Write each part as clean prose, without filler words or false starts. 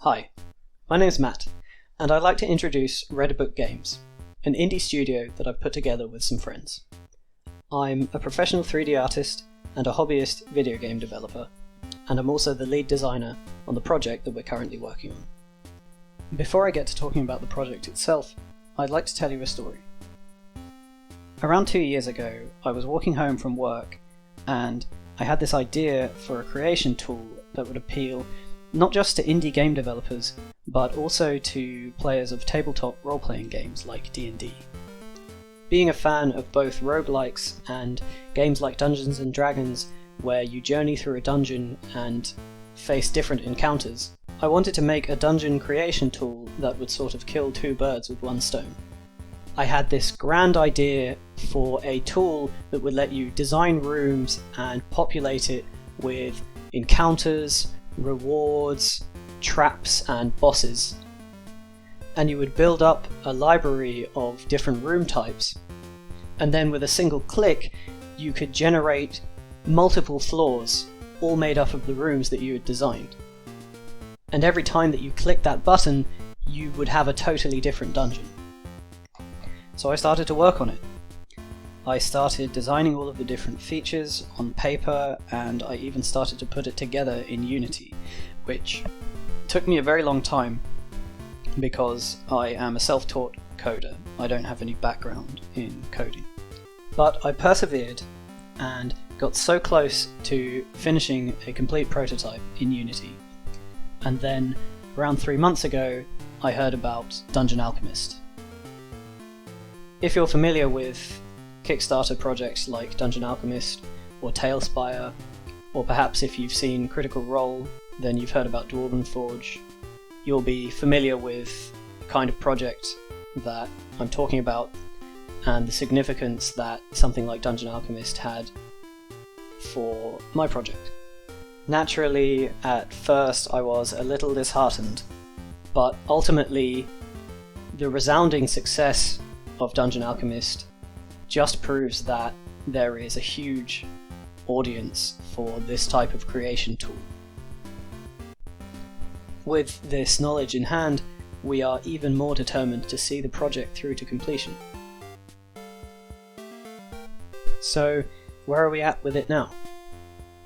Hi, my name's Matt, and I'd like to introduce Red Book Games, an indie studio that I've put together with some friends. I'm a professional 3D artist and a hobbyist video game developer, and I'm also the lead designer on the project that we're currently working on. Before I get to talking about the project itself, I'd like to tell you a story. Around 2 years ago, I was walking home from work, and I had this idea for a creation tool that would appeal not just to indie game developers, but also to players of tabletop role-playing games like D&D. Being a fan of both roguelikes and games like Dungeons & Dragons, where you journey through a dungeon and face different encounters, I wanted to make a dungeon creation tool that would sort of kill two birds with one stone. I had this grand idea for a tool that would let you design rooms and populate it with encounters, rewards, traps, and bosses. And you would build up a library of different room types, and then with a single click you could generate multiple floors, all made up of the rooms that you had designed. And every time that you click that button, you would have a totally different dungeon. So I started to work on it. I started designing all of the different features on paper, and I even started to put it together in Unity, which took me a very long time because I am a self-taught coder. I don't have any background in coding. But I persevered and got so close to finishing a complete prototype in Unity. And then, around 3 months ago, I heard about Dungeon Alchemist. If you're familiar with Kickstarter projects like Dungeon Alchemist or Tailspire, or perhaps if you've seen Critical Role, then you've heard about Dwarven Forge, you'll be familiar with the kind of project that I'm talking about and the significance that something like Dungeon Alchemist had for my project. Naturally, at first I was a little disheartened, but ultimately the resounding success of Dungeon Alchemist just proves that there is a huge audience for this type of creation tool. With this knowledge in hand, we are even more determined to see the project through to completion. So, where are we at with it now?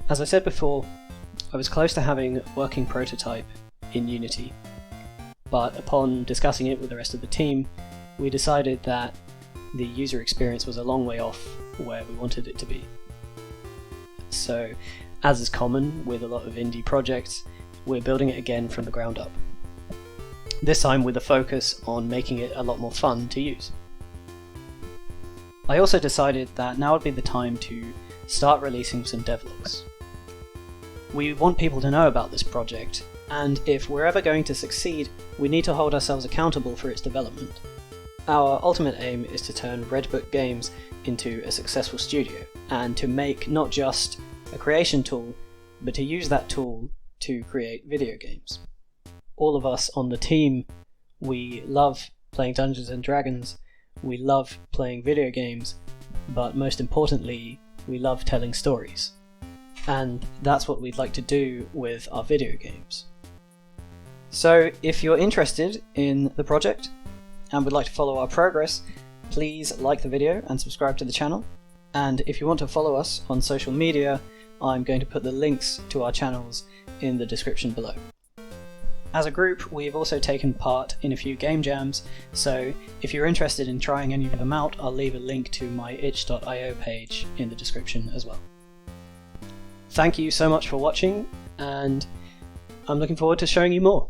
As I said before, I was close to having a working prototype in Unity, but upon discussing it with the rest of the team, we decided that the user experience was a long way off where we wanted it to be. So, as is common with a lot of indie projects, we're building it again from the ground up. This time with a focus on making it a lot more fun to use. I also decided that now would be the time to start releasing some devlogs. We want people to know about this project, and if we're ever going to succeed, we need to hold ourselves accountable for its development. Our ultimate aim is to turn Red Book Games into a successful studio, and to make not just a creation tool, but to use that tool to create video games. All of us on the team, we love playing Dungeons & Dragons, we love playing video games, but most importantly, we love telling stories. And that's what we'd like to do with our video games. So if you're interested in the project, and would like to follow our progress, please like the video and subscribe to the channel. And if you want to follow us on social media, I'm going to put the links to our channels in the description below. As a group, we've also taken part in a few game jams, so if you're interested in trying any of them out, I'll leave a link to my itch.io page in the description as well. Thank you so much for watching, and I'm looking forward to showing you more.